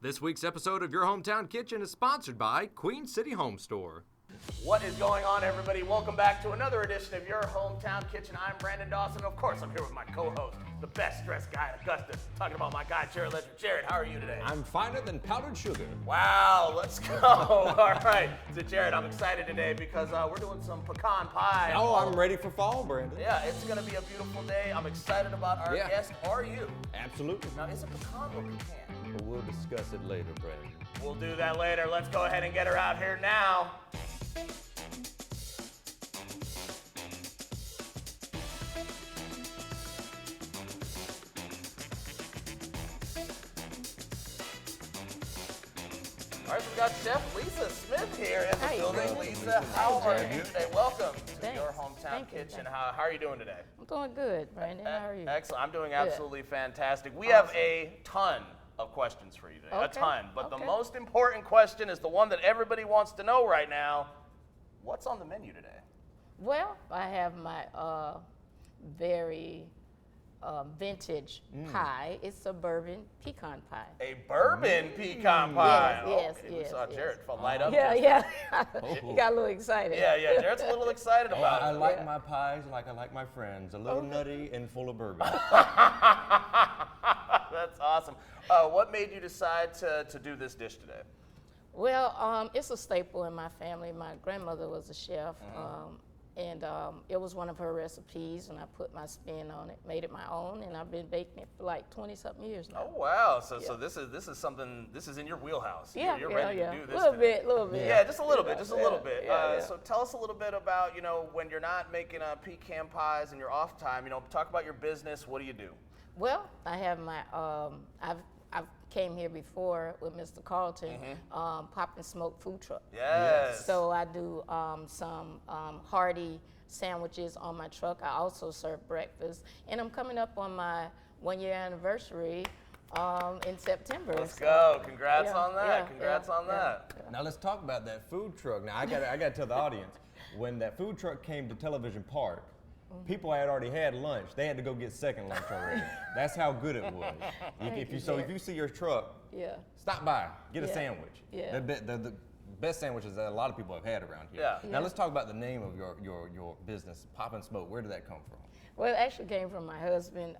This week's episode of Your Hometown Kitchen is sponsored by Queen City Home Store. What is going on, everybody? Welcome back to another edition of Your Hometown Kitchen. I'm Brandon Dawson. Of course, I'm here with my co-host, the best dressed guy in Augusta, talking about my guy, Jared Ledger. Jared, how are you today? I'm finer than powdered sugar. Wow, let's go. All right. So, Jared, I'm excited today because we're doing some pecan pie. Oh, I'm ready for fall, Brandon. Yeah, it's going to be a beautiful day. I'm excited about our guest. Are you? Absolutely. Now, is it pecan or pecan? But we'll discuss it later, Brandon. We'll do that later. Let's go ahead and get her out here now. All right, we got Chef Lisa Smith here in the building. Lisa, how are you today? Welcome to Your Hometown Kitchen. How are you doing today? I'm doing good, Brandon. How are you? Excellent. I'm doing absolutely fantastic. We have a ton of questions for you today, a ton. But the most important question is the one that everybody wants to know right now. What's on the menu today? Well, I have my very vintage pie. It's a bourbon pecan pie. A bourbon pecan pie. Yes, okay, yes, we saw yes. Jared light up. Yeah. You got a little excited. Yeah, Jared's a little excited about it. I like my pies like I like my friends, a little nutty and full of bourbon. That's awesome. What made you decide to do this dish today? Well, it's a staple in my family. My grandmother was a chef, and it was one of her recipes, and I put my spin on it, made it my own, and I've been baking it for like 20-something years now. Oh wow! So this is something. This is in your wheelhouse. You're ready to do this. A little bit. Yeah, just a little bit. Yeah. So tell us a little bit about when you're not making pecan pies in your off time. Talk about your business. What do you do? Well, I have my I've came here before with Mr. Carlton, Poppin smoked food truck. Yes. So I do some hearty sandwiches on my truck. I also serve breakfast, and I'm coming up on my 1-year anniversary in September. Let's go! Congrats on that. Congrats on that. Now let's talk about that food truck. Now I got to tell the audience, when that food truck came to Television Park, people had already had lunch. They had to go get second lunch already. That's how good it was. If you see your truck, stop by, get a sandwich. Yeah. The best sandwiches that a lot of people have had around here. Yeah. Now let's talk about the name of your business, Poppin Smoke. Where did that come from? Well, it actually came from my husband.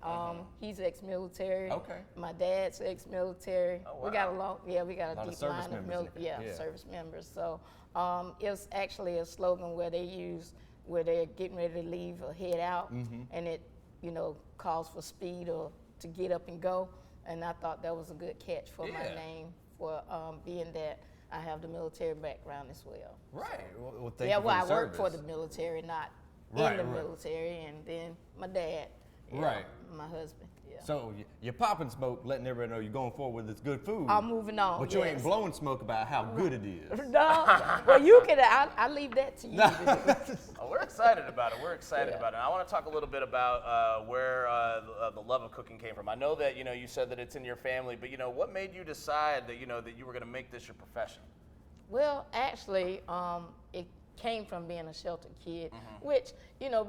He's ex-military. Okay. My dad's ex-military. Oh, wow. We got we got a deep service line of members service members. So it was actually a slogan where they use where they're getting ready to leave or head out, and it, calls for speed or to get up and go. And I thought that was a good catch for my name, for being that I have the military background as well. Right. So, Well, thank you for I the work for service. the military, not in the military, and then my dad, my husband. Yeah. So you're popping smoke, letting everybody know you're going forward with this good food. I'm moving on. But you ain't blowing smoke about how good it is. No, well, you can. I leave that to you. Oh, we're excited about it. We're excited about it. And I want to talk a little bit about where the love of cooking came from. I know that you said that it's in your family, but what made you decide that that you were going to make this your profession? Well, actually, it came from being a sheltered kid, which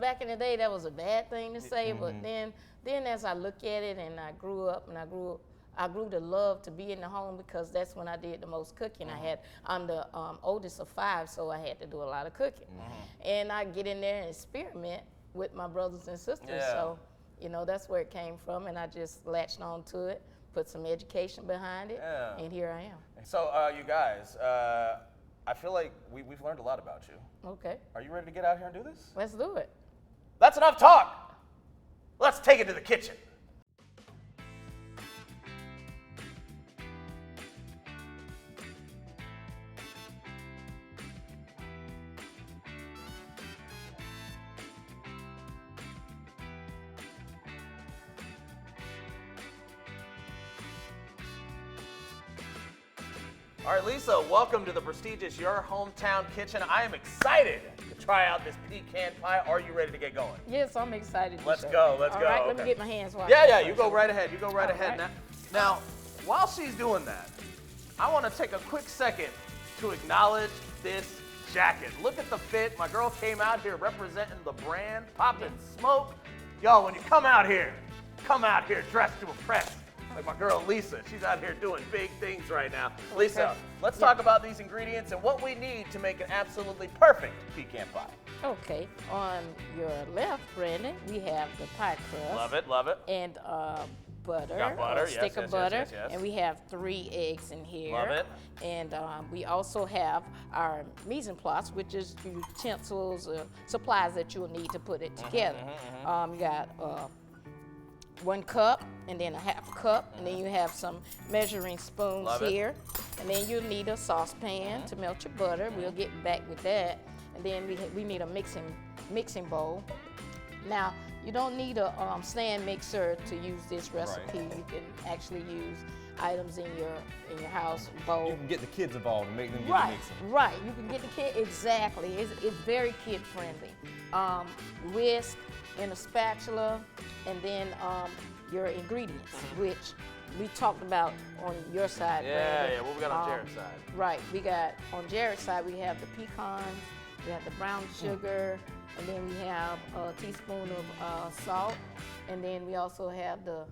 back in the day that was a bad thing to say. But then as I look at it, and I grew up, and I grew to love to be in the home, because that's when I did the most cooking. I'm the oldest of 5, so I had to do a lot of cooking. And I get in there and experiment with my brothers and sisters. Yeah. So, that's where it came from, and I just latched on to it, put some education behind it, and here I am. So, you guys, I feel like we've learned a lot about you. Okay, Are you ready to get out here and do this? let's do it. That's enough talk. Let's take it to the kitchen. All right, Lisa, welcome to the prestigious Your Hometown Kitchen. I am excited to try out this pecan pie. Are you ready to get going? Yes, I'm excited. Let's go. All right, let me get my hands washed. Yeah, you go right ahead. You go right ahead. right. Now, while she's doing that, I want to take a quick second to acknowledge this jacket. Look at the fit. My girl came out here representing the brand, Poppin Smoke. Yo, when you come out here dressed to impress. Like my girl Lisa, she's out here doing big things right now. Lisa, let's talk about these ingredients and what we need to make an absolutely perfect pecan pie. Okay, on your left, Brandon, we have the pie crust. Love it, love it. And butter. Got butter, a stick of butter. yes. And we have 3 eggs in here. Love it. And we also have our mise en place, which is utensils, supplies that you'll need to put it together. You got 1 cup, and then a 1/2 cup, and then you have some measuring spoons here. And then you'll need a saucepan to melt your butter. We'll get back with that. And then we need a mixing bowl. Now, you don't need a stand mixer to use this recipe. You can actually use items in your house bowl. You can get the kids involved and make them get Right, the mixing. right. You can get the kid exactly. It's very kid friendly. Whisk and a spatula, and then your ingredients, which we talked about on your side. Brandon. What we got on Jared's side? Right. We got on Jared's side. We have the pecans. We have the brown sugar. And then we have a teaspoon of salt, and then we also have the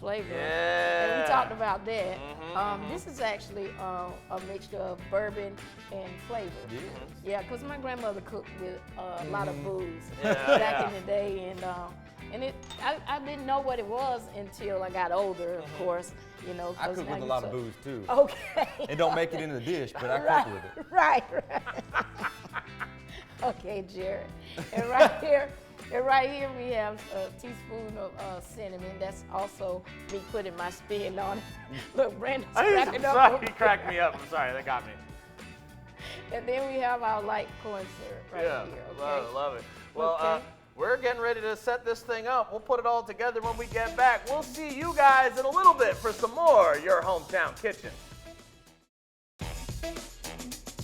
flavor. And we talked about that. This is actually a mixture of bourbon and flavor. Yeah, because my grandmother cooked with a lot of booze back in the day, and I didn't know what it was until I got older, of course. You know, I cook with a lot of booze too. Okay. It don't make it in the dish, but I cook with it. Right. Okay, Jared. And right here we have a teaspoon of cinnamon. That's also me putting my spin on it. Look, Brandon's cracking up. Sorry, he cracked me up. I'm sorry, that got me. And then we have our light corn syrup right here. Okay? Love it. Well, we're getting ready to set this thing up. We'll put it all together when we get back. We'll see you guys in a little bit for some more Your Hometown Kitchen.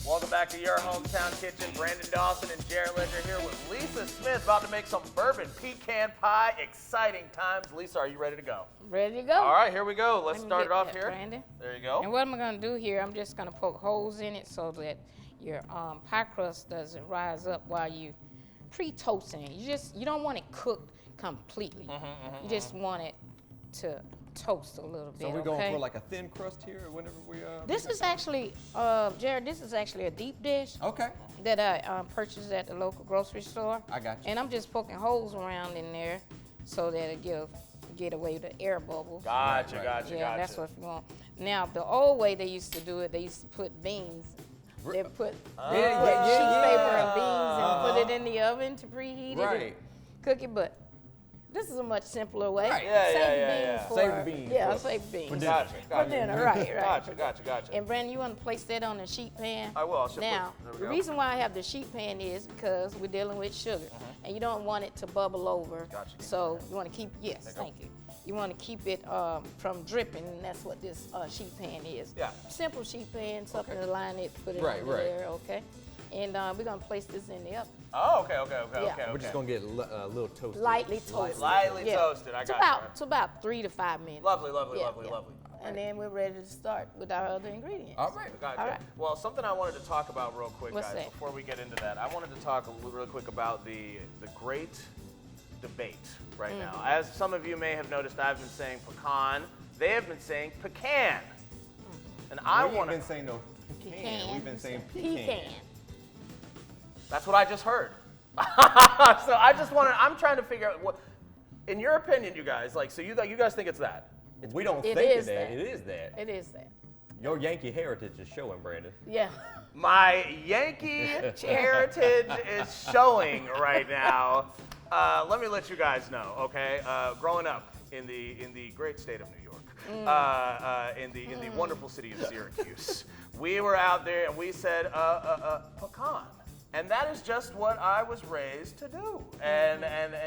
Welcome back to Your Hometown Kitchen. Brandon Dawson and Jared Ledger here with Lisa Smith, about to make some bourbon pecan pie. Exciting times. Lisa, are you ready to go? Ready to go. All right, here we go. Let's Let me start get it off that, here. Brandon. There you go. And what am I going to do here? I'm just going to poke holes in it so that your pie crust doesn't rise up while you pre-toasting it. You don't want it cooked completely. You just want it to toast a little bit. So we're going for like a thin crust here whenever we This is actually, Jared, this is actually a deep dish Okay. that I purchased at the local grocery store. I got you. And I'm just poking holes around in there so that it get away with the air bubbles. Gotcha. Yeah, that's what you want. Now, the old way they used to do it, they used to put beans. They put sheet paper and beans and put it in the oven to preheat it and cook it. But this is a much simpler way. Right. Save the beans. Yeah, save beans. Gotcha. For dinner, right. Gotcha. And Brandon, you want to place that on a sheet pan? I will. I'll shift Now, there we the go. reason why I have the sheet pan is because we're dealing with sugar, and you don't want it to bubble over. Gotcha. So you want to keep, thank you. You want to keep it from dripping, and that's what this sheet pan is. Yeah. Simple sheet pan, something to line it, put it Right, under there, okay? And we're going to place this in the oven. Oh, okay. We're just going to get a little toasted. Lightly toasted. Lightly toasted. I got you. It's about 3 to 5 minutes. Lovely. Yeah. And then we're ready to start with our other ingredients. All right. Gotcha. All right. Well, something I wanted to talk about real quick, What's guys, that? before we get into that. I wanted to talk real quick about the great debate right now. As some of you may have noticed, I've been saying pecan. They have been saying pecan. And I We want ain't to... been saying no pecan. We've been saying pecan. Pecan. That's what I just heard. So I just wanted... I'm trying to figure out what... In your opinion, you guys, like, so you guys think it's that? We don't It think is it that. It is that. It is that. Your Yankee heritage is showing, Brandon. Yeah. My Yankee heritage is showing right now. Let me let you guys know, okay? Growing up in the great state of New York, in the wonderful city of Syracuse, we were out there and we said pecan, and that is just what I was raised to do. And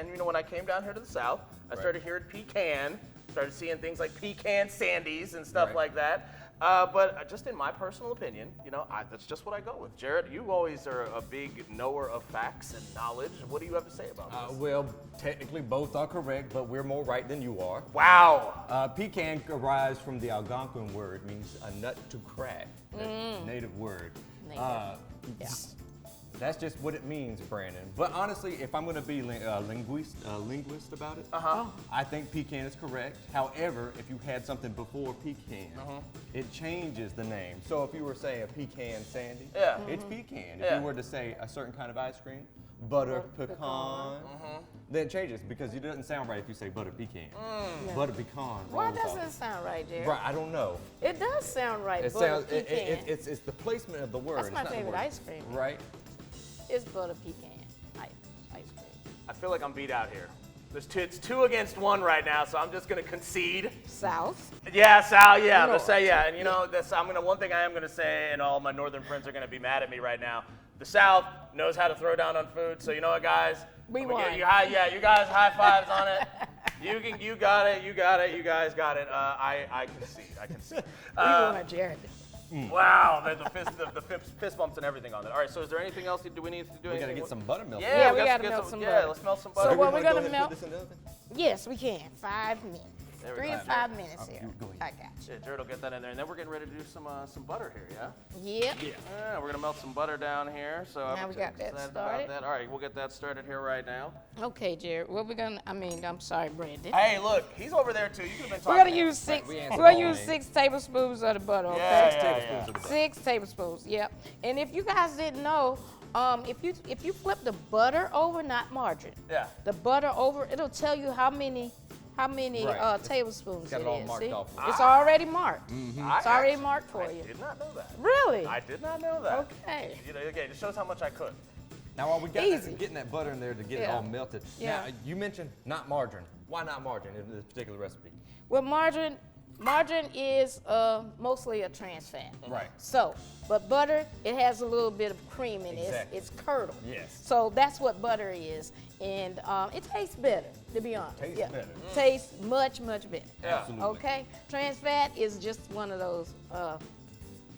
you know, when I came down here to the South, I started hearing pecan, started seeing things like pecan sandies and stuff like that. But just in my personal opinion, you know, that's just what I go with. Jared, you always are a big knower of facts and knowledge. What do you have to say about this? Well, technically both are correct, but we're more right than you are. Wow. Pecan arises from the Algonquin word, means a nut to crack. That's native word. Native. That's just what it means, Brandon. But honestly, if I'm going to be linguist about it, I think pecan is correct. However, if you had something before pecan, it changes the name. So if you were saying a pecan sandy, it's pecan. If you were to say a certain kind of ice cream, butter pecan, then it changes because it doesn't sound right if you say butter pecan. Butter pecan. Why doesn't it sound right, Jerry? Right, I don't know. It does sound right. It butter sounds. pecan. It's the placement of the word. That's It's my not the favorite word. ice cream. Right. It's butter pecan ice cream. I feel like I'm beat out here. It's 2 against 1 right now, so I'm just gonna concede. South. Yeah, Sal. Yeah, North. let's say yeah. And you know, one thing I am gonna say, and all my northern friends are gonna be mad at me right now. The South knows how to throw down on food, so you know what, guys? We I'm gonna won. give you you guys high fives on it. You got it. You guys got it. I concede. We won, Jared. Wow, the fist bumps and everything on that. All right, so is there anything else? Do we need to do? We gotta anything? get some buttermilk. Yeah, we got gotta to melt some Yeah, butter. let's melt some So butter. what we're Go gonna ahead and melt? put this in the oven? Yes, we can. 5 minutes. There we 3 go. to 5 minutes here. go ahead. I got you. Yeah, Jared will get that in there, and then we're getting ready to do some butter here, yeah? Yep. Yeah, we're gonna melt some butter down here. So Now I'm we got that excited started. about that. All right, we'll get that started here right now. Okay, Jared. What we're gonna? I'm sorry, Brandon. Hey, look, he's over there too. You could have been talking. We're gonna use 6. we We're answered gonna all use names. 6 tablespoons of the butter. Okay. Yeah, 6 tablespoons of the butter. 6 tablespoons. Yep. And if you guys didn't know, if you flip the butter over, not margarine. Yeah. The butter over, it'll tell you how many Right. tablespoons got it it all is. marked See? off. It's already marked. It's already actually- marked for I you. did not know that. Really? I did not know that. Okay. You know, again, it shows how much I cook. Now, while we got Easy. getting that butter in there to get it Yeah. all melted. Yeah. Now, you mentioned not margarine. Why not margarine in this particular recipe? Well, margarine is mostly a trans fat. Right. So, but butter, it has a little bit of cream in it. Exactly. It's curdled. Yes. So that's what butter is, and it tastes better, to be honest. Tastes better. Tastes much better. Yeah. Absolutely. Okay. Trans fat is just one of those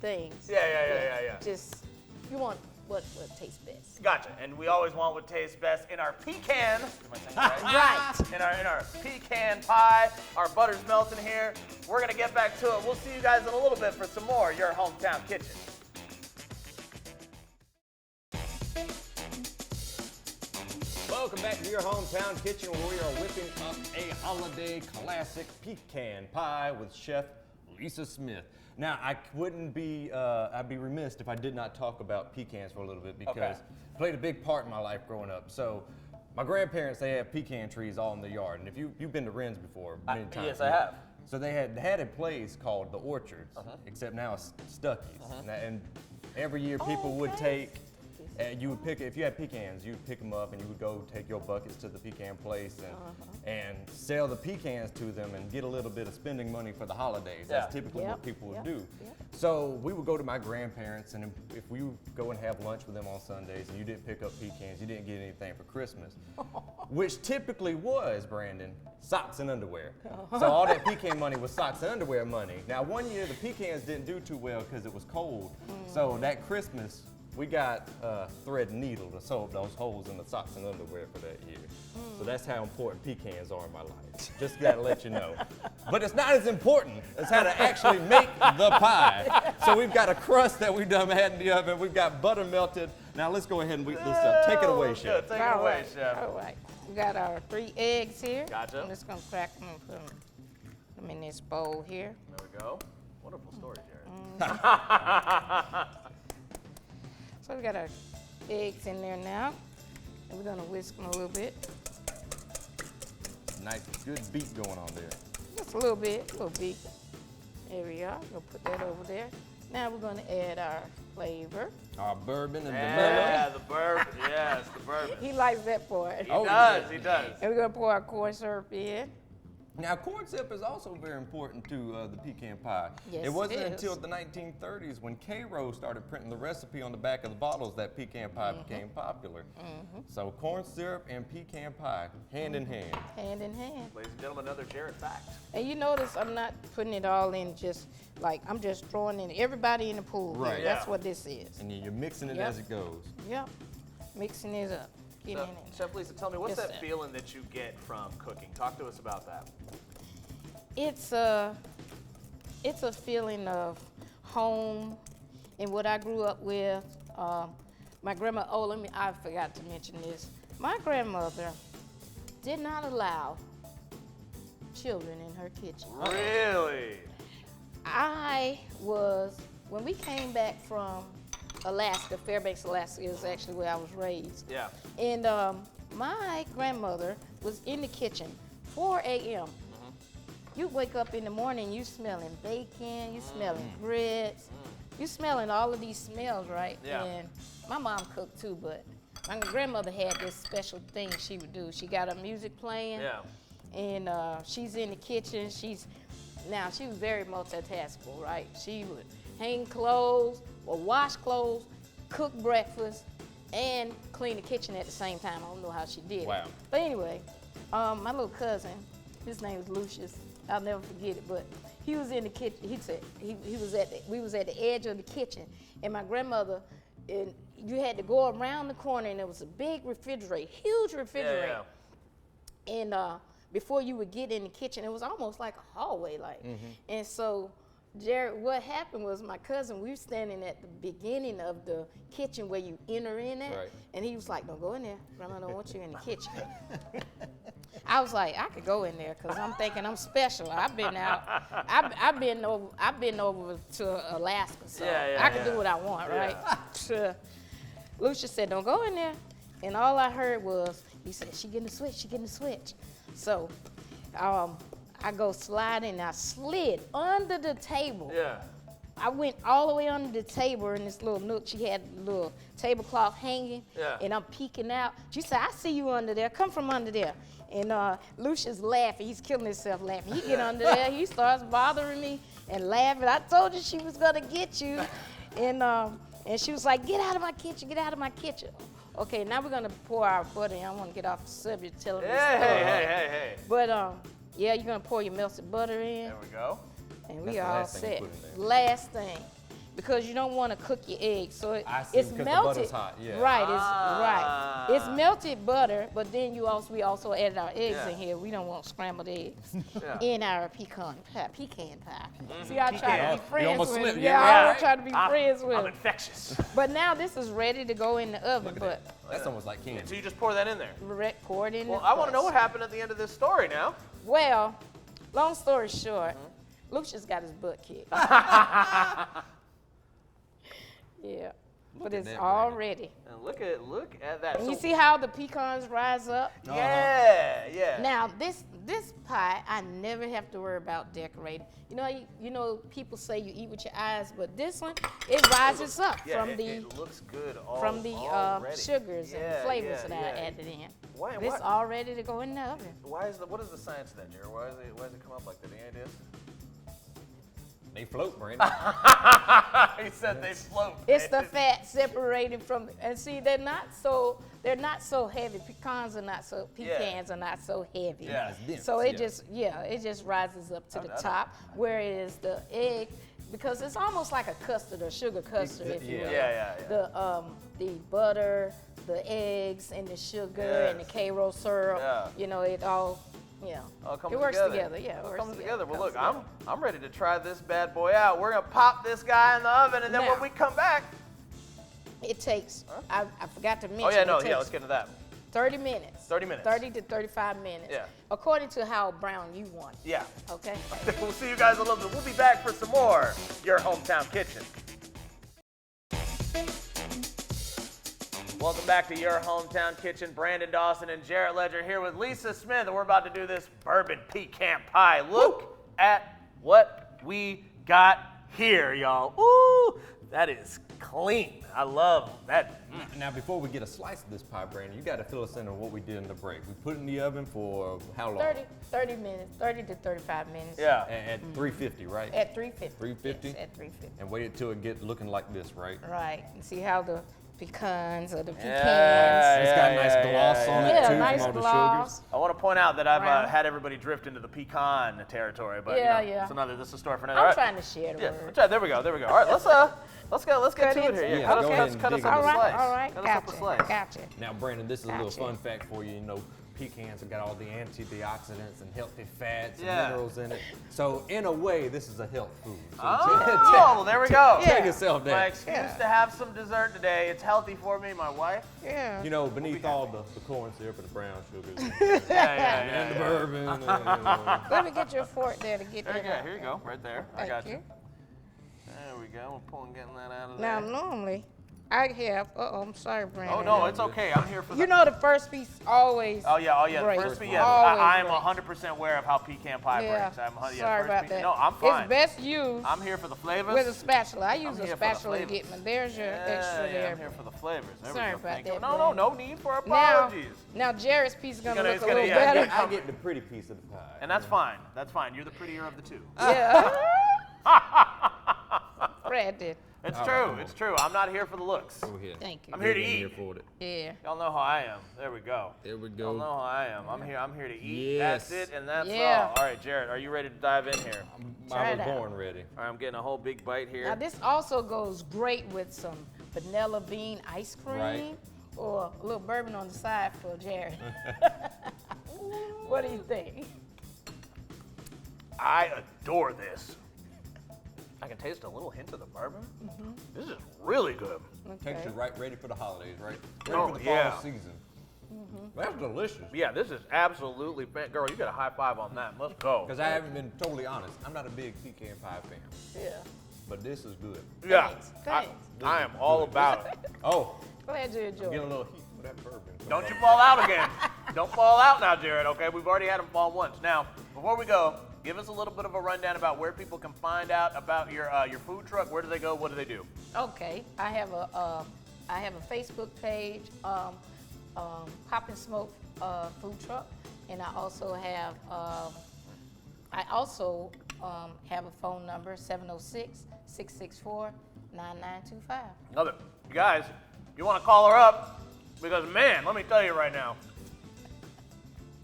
things. Yeah. Just you want what tastes best. Gotcha. And we always want what tastes best in our pecan. Am I saying that right? Right. In our pecan pie. Our butter's melting here. We're gonna get back to it. We'll see you guys in a little bit for some more Your Hometown Kitchen. Welcome back to Your Hometown Kitchen, where we are whipping up a holiday classic pecan pie with Chef Lisa Smith. Now, I'd be remiss if I did not talk about pecans for a little bit because it played a big part in my life growing up. So, my grandparents, they have pecan trees all in the yard, and if you've been to Ren's before many times. Yes, I have. So they had a place called the Orchards, except now it's Stuckey's. And every year people would take, you would pick, if you had pecans, you'd pick them up and you would go take your buckets to the pecan place and sell the pecans to them and get a little bit of spending money for the holidays. That's typically what people would do. So we would go to my grandparents, and if we would go and have lunch with them on Sundays and you didn't pick up pecans, you didn't get anything for Christmas, which typically was, Brandon, socks and underwear. So all that pecan money was socks and underwear money. Now, one year the pecans didn't do too well because it was cold. So that Christmas, we got thread and needle to sew up those holes in the socks and underwear for that year. So that's how important pecans are in my life. Just gotta let you know. But it's not as important as how to actually make the pie. So we've got a crust that we've done had in the oven. We've got butter melted. Now let's go ahead and whip this up. Take it away, Chef. Take it away, Chef. All right. We got our 3 eggs here. Gotcha. I'm just gonna crack them and put them in this bowl here. There we go. Wonderful story, Jared. So we got our eggs in there now. And we're gonna whisk them a little bit. Nice, good beat going on there. Just a little bit, a little beat. There we are. We'll put that over there. Now we're gonna add our flavor. Our bourbon and Yeah, vanilla. the bourbon. Yes, the bourbon. He likes that part. He does. He does. And we're gonna pour our corn syrup in. Now, corn syrup is also very important to the pecan pie. Yes, it wasn't it is. until the 1930s when K-Row started printing the recipe on the back of the bottles that pecan pie became popular. So corn syrup and pecan pie, hand in hand. Hand in hand. Ladies and gentlemen, another Jared fact. And you notice I'm not putting it all in just like, I'm just throwing in everybody in the pool. here. Right. That's Yeah. what this is. And you're mixing it Yep. as it goes. Yep. Mixing it up. Get So, in it. Chef Lisa, tell me, what's Yes, that sir. feeling that you get from cooking? Talk to us about that. It's a feeling of home and what I grew up with. my grandma, I forgot to mention this. My grandmother did not allow children in her kitchen. Really? When we came back from Alaska, Fairbanks, Alaska is actually where I was raised. Yeah. And my grandmother was in the kitchen, 4 a.m. You wake up in the morning, you smelling bacon, you smelling grits, you smelling all of these smells, right? Yeah. And my mom cooked too, but my grandmother had this special thing she would do. She got her music playing, and she's in the kitchen. She was very multitaskable, right? She would hang clothes or wash clothes, cook breakfast, and clean the kitchen at the same time. I don't know how she did it. Wow. But anyway, my little cousin, his name was Lucius. I'll never forget it. But he was in the kitchen. He said we was at the edge of the kitchen, and my grandmother, and you had to go around the corner, and there was a big refrigerator, huge refrigerator. Yeah. And before you would get in the kitchen, it was almost like a hallway, like. And so, Jared, what happened was my cousin, we were standing at the beginning of the kitchen where you enter in at, Right. and he was like, "Don't go in there. Grandma don't want you in the kitchen." I was like, I could go in there because I'm thinking I'm special. I've been out. I've been over to Alaska, so I can do what I want, right? Lucia said, "Don't go in there," and all I heard was he said, "She getting the switch. She getting the switch." So, I go sliding. I slid under the table. Yeah. I went all the way under the table in this little nook. She had a little tablecloth hanging, and I'm peeking out. She said, "I see you under there. Come from under there." And Lucia's laughing. He's killing himself laughing. He get under there. He starts bothering me and laughing. I told you she was gonna get you, and she was like, "Get out of my kitchen! Get out of my kitchen!" Okay, now we're gonna pour our butter in. I want to get off the subject, telling this story. Hey. But yeah, you're gonna pour your melted butter in. There we go. And That's we the all last thing you set. put in there. Last thing, because you don't want to cook your eggs, so I see, it's because the melted. butter's hot, yeah. Right, it's melted butter, but then we also added our eggs Yeah. in here. We don't want scrambled eggs Yeah. in our pecan pie. See, I try to be You friends almost with slipped, him. yeah, Yeah, I right. try to be friends with I'm him. infectious. But now this is ready to go in the oven, but That's almost like candy. So you just pour that in there. pour it in. Well, the I want to know crust. what happened at the end of this story now. Well, long story short, Lucius got his butt kicked. Yeah, but at it's that, all Brandon. ready. And look at that. And you So- see how the pecans rise up? Yeah. Now this pie, I never have to worry about decorating. You know, people say you eat with your eyes, but this one, it rises up Yeah, from it looks good the sugars and Yeah, flavors yeah, that yeah. I added in. Why- This why- all ready to go in the oven. What is the science of that, Jared? Why does it come up like that? Any ideas? They float, Brandon. He said they float. It's the fat separated from, and see, they're not so heavy. Pecans are not so heavy. Yeah. It's dense, So it yeah. just rises up to the I know. top, whereas the egg, because it's almost like a custard or sugar custard, if you will. Yeah. The butter, the eggs, and the sugar and the Yes. Karo syrup. Yeah. You know, it all Comes it works together. together. Yeah, it works comes together. Well, Comes look, together. I'm ready to try this bad boy out. We're gonna pop this guy in the oven, and then Now. when we come back, It takes. I forgot to mention. oh yeah, no, it takes yeah, let's get to that. 30 minutes. 30 minutes. 30 to 35 minutes. Yeah. According to how brown you want it. Yeah. Okay? We'll see you guys in a little bit. We'll be back for some more Your Hometown Kitchen. Welcome back to Your Hometown Kitchen. Brandon Dawson and Jarrett Ledger here with Lisa Smith, and we're about to do this bourbon pecan pie. Look at what we got here, y'all. Ooh, that is clean. I love that. Now, before we get a slice of this pie, Brandon, you got to fill us in on what we did in the break. We put it in the oven for how long? 30 minutes, 30 to 35 minutes. Yeah. At 350, right? At 350. 350? Yes, at 350. And wait till it get looking like this, right? Right. And see how the pecans or the pecans. It's got a nice gloss on it Yeah, too nice from all the gloss. sugars. I want to point out that I've Brown. had everybody drift into the pecan territory, but Yeah, you know, yeah. this is a story for another. I'm All right. trying to share the Yeah, word. that's right, there we go. All right, let's get to it here. Yeah, cut go us ahead and cut us dig up into a it. slice. All right, Cut us up a gotcha, slice. gotcha. Now, Brandon, this is a little Gotcha. fun fact for you. You know, pecans have got all the antioxidants and healthy fats Yeah. and minerals in it. So in a way, this is a health food. So Oh, there we go. Check yourself down. My excuse to have some dessert today. It's healthy for me, my wife. Yeah. You know, beneath all the corn syrup and the brown sugars Yeah. and the bourbon. And, Let me get your fork there to get There that you go. out. Here you go. Right there. I Thank got you. you. There we go. We're pulling, getting that out of Now, there. normally, I have, I'm sorry, Brandon. Oh, no, it's okay. I'm here for the... You know the first piece always. Oh yeah. breaks. The first piece, yeah. Always I'm breaks. 100% aware of how pecan pie Yeah. breaks. Sorry first about piece- that. No, I'm fine. It's best used I'm here for the flavors. with a spatula. I use I'm a here for the spatula to flavors. get my. There's your extra yeah, there. I'm here for the flavors. There we Sorry go. about Thank you. that, No, Brandon. no need for Now, apologies. now Jared's piece is gonna gonna- look it's a gonna- little yeah, better. I get the pretty piece of the pie. And that's fine. That's fine. You're the prettier of the two. Yeah. Brandon, It's All true. right, come It's true. I'm not here for the looks. Over here. thank you. I'm here to Big in eat. here for it. Yeah. Y'all know how I am. There we go. There we Y'all go. know how I am. I'm here to eat. Yes. That's it, and that's Yeah. all. All right, Jared, are you ready to dive in here? Try I it was out. born ready. All right, I'm getting a whole big bite here. Now this also goes great with some vanilla bean ice cream Right. or a little bourbon on the side for Jared. What do you think? I adore this. I can taste a little hint of the bourbon. This is really good. Takes you Okay. right ready for the holidays, right? Ready Oh, for the yeah. fall season. That's delicious. Yeah, this is absolutely girl. You got a high five on that. Let's go. Because I haven't been totally honest. I'm not a big pecan pie fan, Yeah. but this is good. Yeah, Thanks. I am all about it. Oh, Glad you enjoyed get a it. little heat with that bourbon. Don't you fall out again. Don't fall out now, Jared, okay? We've already had him fall once. Now, before we go, give us a little bit of a rundown about where people can find out about your food truck. Where do they go? What do they do? Okay, I have a Facebook page, Poppin Smoke food truck, and I also have a phone number 706-664-9925. Love it. You guys, you want to call her up? Because, man, let me tell you right now,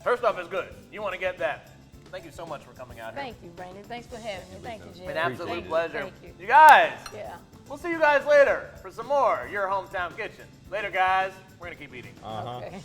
her stuff is good. You want to get that. Thank you so much for coming out here. Thank you, Brandon. Thanks for having me. Thank you, It's Jim. been an absolute Thank you. pleasure. Thank you. You guys, Yeah. we'll see you guys later for some more Your Hometown Kitchen. Later, guys. We're going to keep eating. Uh-huh. Okay.